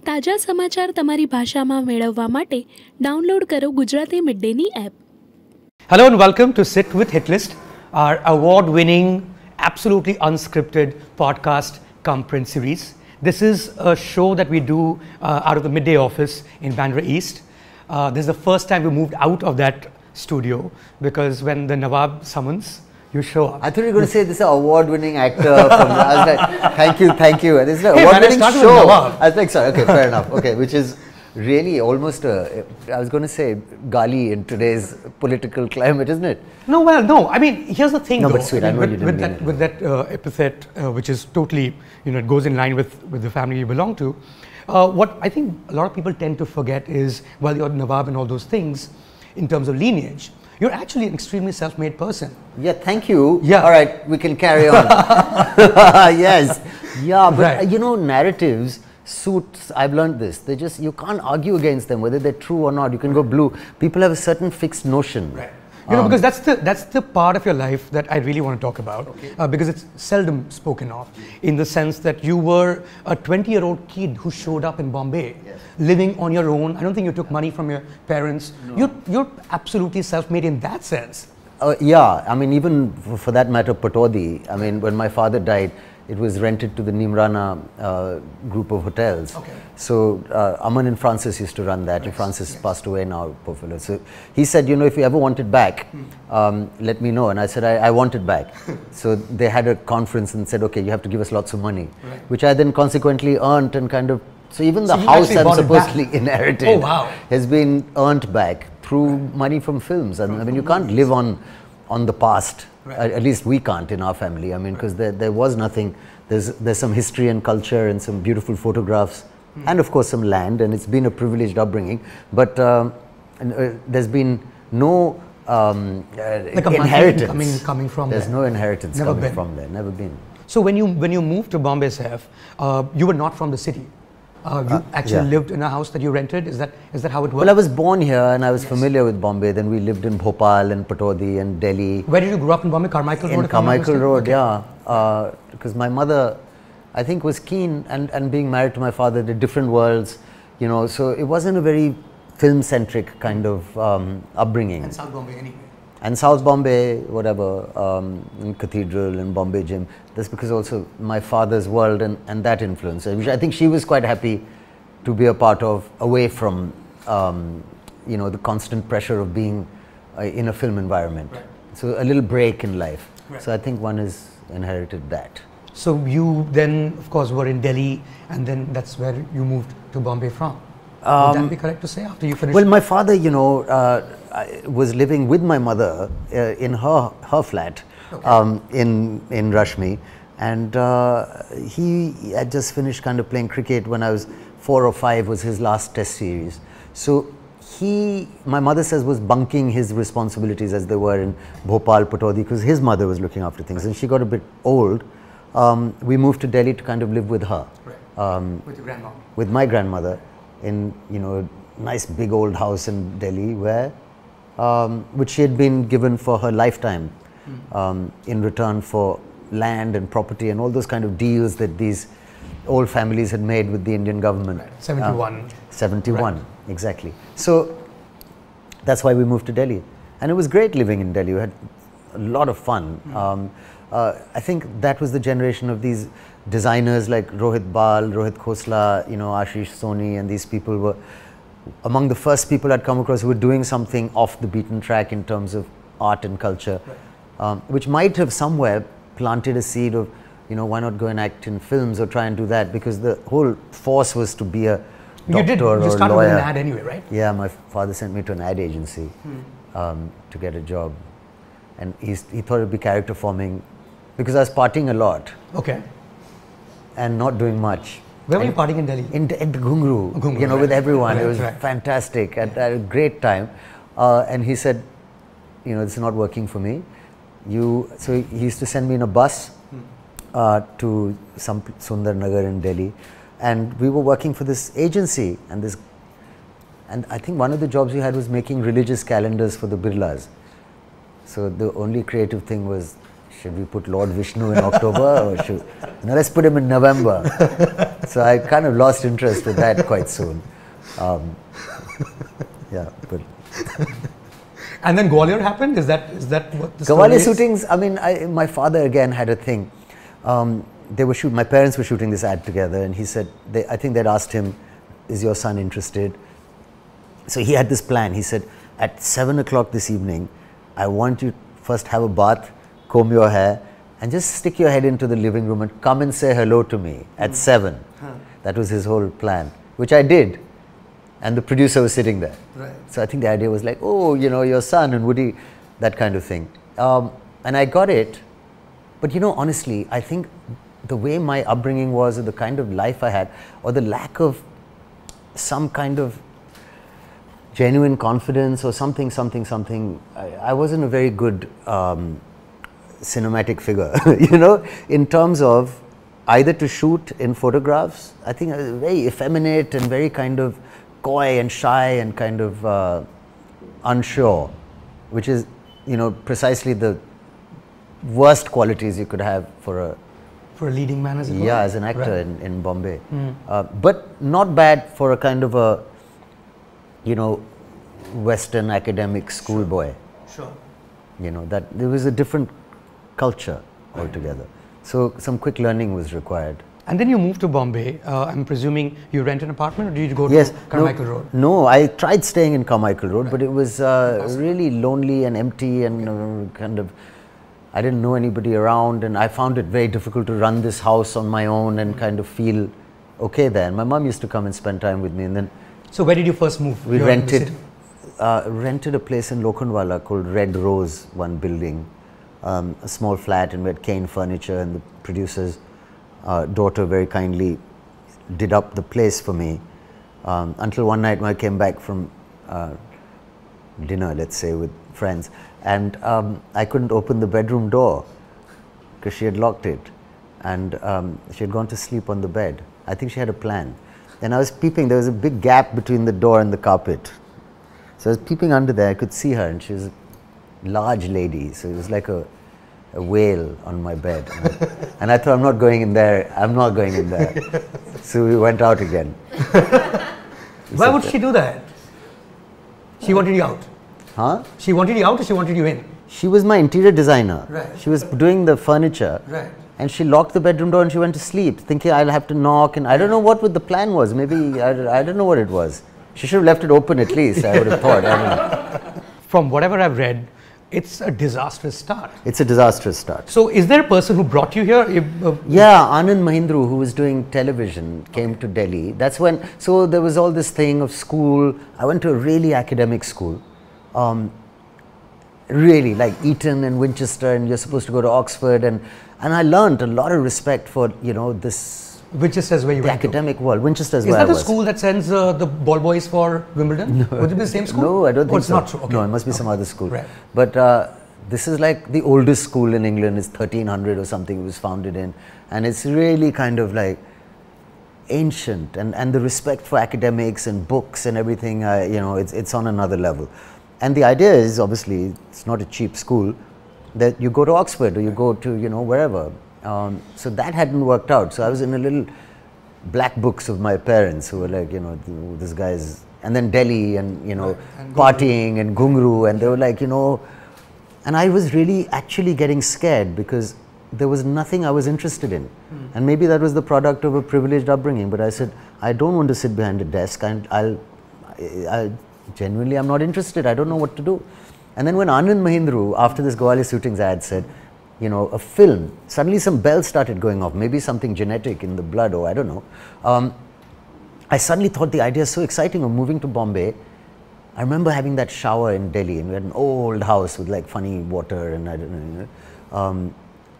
તાજા સમાચાર તમારી ભાષામાં મેળવવા માટે ડાઉનલોડ કરો ગુજરાતી મિડડેની app. Hello and welcome to Sit with Hitlist, our award-winning, absolutely unscripted podcast cum print series. This is a show that we do out of the Midday office in Bandra East. This is the first time we moved out of that studio because when the Nawab summons, you show up. I thought you were going to say this is an award-winning actor. I was like, thank you. And this is an Hey, man, I award-winning started with show. Nawab. I was like, sorry, okay, fair enough. Okay, which is really almost I was going to say gali in today's political climate, isn't it? No, well, no. I mean, here's the thing, No, though. but sweet, I I mean, know you didn't mean it. with that epithet, which is totally, it goes in line with the family you belong to. What I think a lot of people tend to forget is, while you're Nawab and all those things, in terms of lineage, you're actually an extremely self-made person. Yeah, thank you. Yeah. All right, we can carry on. Yes. Yeah, but Right. narratives, suits, I've learned this. You can't argue against them, whether they're true or not. You can go blue. People have a certain fixed notion. Right. Because that's the part of your life that I really want to talk about, because it's seldom spoken of, in the sense that you were a 20-year-old kid who showed up in Bombay, living on your own. I don't think you took money from your parents. No. You're absolutely self-made in that sense. Yeah, I mean, even for that matter, Patodi, I mean, when my father died, it was rented to the Nimrana group of hotels. Okay. So Aman and Francis used to run that. Yes. Francis passed away now, poor fellow. So he said, if you ever want it back, let me know. And I said, I want it back. So they had a conference and said, okay, you have to give us lots of money, which I then consequently earned and kind of. So even the house I'm supposedly inherited has been earned back through money from films. And I mean, you can't live on the past. At least we can't in our family. I mean, because there was nothing. There's some history and culture and some beautiful photographs, and of course some land. And it's been a privileged upbringing. But there's been no Like a inheritance coming from There's there. no inheritance Never coming been. from there. Never been. So when you moved to Bombay, Saif, you were not from the city. You actually lived in a house that you rented. Is that how it worked? Well, I was born here and I was familiar with Bombay. Then we lived in Bhopal and Patodi and Delhi. Where did you grow up in Bombay? Carmichael Road? In Carmichael Road, yeah. Because my mother, I think, was keen and being married to my father, the different worlds, so it wasn't a very film-centric kind of upbringing. And South Bombay anyway. And South Bombay, whatever, in Cathedral and Bombay Gym. That's because also my father's world and that influence, which I think she was quite happy to be a part of, away from, the constant pressure of being in a film environment. Right. So a little break in life. Right. So I think one has inherited that. So you then, of course, were in Delhi, and then that's where you moved to Bombay from. Would that be correct to say after you finished? Well, my father, was living with my mother in her flat in Rashmi, and he had just finished kind of playing cricket when I was 4 or 5 was his last test series. So my mother says, was bunking his responsibilities as they were in Bhopal, Patodi, because his mother was looking after things, and she got a bit old. We moved to Delhi to kind of live with her. Right. With your grandma. With my grandmother in, a nice big old house in Delhi where, which she had been given for her lifetime in return for land and property and all those kind of deals that these old families had made with the Indian government. Right. 71. 71, Right. exactly. So that's why we moved to Delhi. And it was great living in Delhi. We had a lot of fun. I think that was the generation of these designers like Rohit Bal, Rohit Khosla, Ashish Soni, and these people were among the first people I'd come across who were doing something off the beaten track in terms of art and culture, which might have somewhere planted a seed of, why not go and act in films or try and do that, because the whole force was to be a doctor or You started lawyer. with an ad anyway, right? Yeah, my father sent me to an ad agency to get a job, and he thought it'd be character forming because I was partying a lot Okay. and not doing much. Where were you partying in Delhi? At the Ghungru, Ghungru, with everyone. Right, It was right. fantastic. At a great time. And he said, this is not working for me. So he used to send me in a bus to some Sundar Nagar in Delhi. And we were working for this agency. And I think one of the jobs we had was making religious calendars for the Birlas. So the only creative thing was should we put Lord Vishnu in October or should, let's put him in November. So I kind of lost interest with that quite soon. Yeah, but And then Gwalior happened? Is that what the story Qawwali is? shootings, I mean, my father again had a thing. My parents were shooting this ad together, and he said, I think they'd asked him, is your son interested? So he had this plan. He said, at 7 o'clock this evening, I want you first have a bath, comb your hair, and just stick your head into the living room and come and say hello to me at 7. That was his whole plan, which I did. And the producer was sitting there. Right. So I think the idea was like, oh, your son and Woody, that kind of thing. And I got it. But honestly, I think the way my upbringing was, or the kind of life I had, or the lack of some kind of genuine confidence or something, I wasn't a very good cinematic figure, in terms of either to shoot in photographs. I think I was very effeminate and very kind of coy and shy and kind of unsure, which is, precisely the worst qualities you could have for a leading man, as it were? Yeah, as an actor Right. in Bombay. But not bad for a kind of a, Western academic schoolboy. Sure. That there was a different culture altogether. So some quick learning was required. And then you moved to Bombay. I'm presuming you rent an apartment, or did you go Yes, to Carmichael Road? No, I tried staying in Carmichael Road, but it was really lonely and empty and kind of, I didn't know anybody around, and I found it very difficult to run this house on my own and kind of feel okay there. And my mom used to come and spend time with me, and then So where did you first move? we Here in the city? rented a place in Lokhandwala called Red Rose, one building, a small flat, and we had Kane Furniture, and the producer's daughter very kindly did up the place for me, until one night when I came back from dinner, let's say, with friends, and I couldn't open the bedroom door because she had locked it, and she had gone to sleep on the bed. I think she had a plan. And I was peeping, there was a big gap between the door and the carpet. So I was peeping under there, I could see her, and she was a large lady, so it was like a whale on my bed. And I thought, I'm not going in there. So we went out again. Why would she do that? She wanted you out. Huh? She wanted you out, or she wanted you in? She was my interior designer. Right. She was doing the furniture. Right. And she locked the bedroom door and she went to sleep, thinking I'll have to knock, and I don't know what the plan was. Maybe, I don't know what it was. She should have left it open at least, I would have thought. I don't know. From whatever I've read, it's a disastrous start. It's a disastrous start. So is there a person who brought you here? Yeah, Anand Mahindru, who was doing television, came to Delhi. That's when, so there was all this thing of school. I went to a really academic school. Really, like Eton and Winchester, and you're supposed to go to Oxford, and I learned a lot of respect for, this Winchester's where you the went to. academic world. Winchester's Is where I that the was. school that sends the ball boys for Wimbledon? No. Would it be the same school? No, I don't think it's so. not true. Okay. No, it must be some other school. Right. But this is like the oldest school in England. It's 1300 or something it was founded in. And it's really kind of like ancient. And the respect for academics and books and everything, it's on another level. And the idea is, obviously, it's not a cheap school, that you go to Oxford or you go to, wherever. So that hadn't worked out. So I was in a little black books of my parents who were like, this guy's, and then Delhi and, and partying and Ghungru, and they were like, and I was really actually getting scared because there was nothing I was interested in. And maybe that was the product of a privileged upbringing, but I said, I don't want to sit behind a desk, and I genuinely, I'm not interested, I don't know what to do. And then when Anand Mahindru, after this Qawwali shootings, I had said, a film, suddenly some bells started going off, maybe something genetic in the blood, or I don't know. I suddenly thought the idea is so exciting of moving to Bombay. I remember having that shower in Delhi, and we had an old house with like funny water, and I don't know,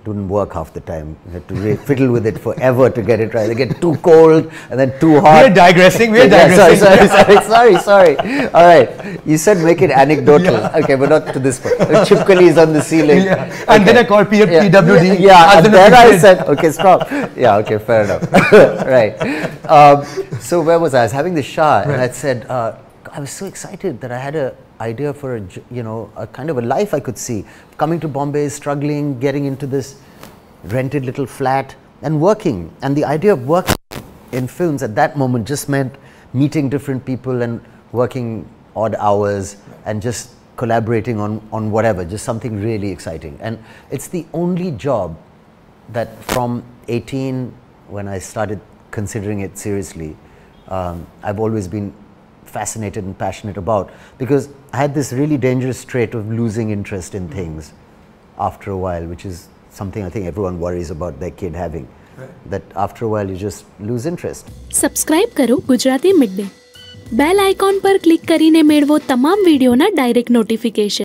didn't work half the time. You had to fiddle with it forever to get it right. They get too cold and then too hot. We're digressing. Sorry. All right. You said make it anecdotal. Yeah. Okay, but not to this point. Chipkali is on the ceiling. Yeah. Okay. And then I called PWD. Yeah, and then I said, okay, stop. Yeah, okay, fair enough. Right. So where was I? I was having the shower, and I said, I was so excited that I idea for a kind of a life I could see. Coming to Bombay, struggling, getting into this rented little flat and working. And the idea of working in films at that moment just meant meeting different people and working odd hours and just collaborating on whatever, just something really exciting. And it's the only job that from 18, when I started considering it seriously, I've always been fascinated and passionate about, because I had this really dangerous trait of losing interest in things after a while, which is something I think everyone worries about their kid having. That after a while you just lose interest. Subscribe કરો Gujarati mid day. Bell icon પર click કરીને મેળવો તમામ વિડીયોના direct notification.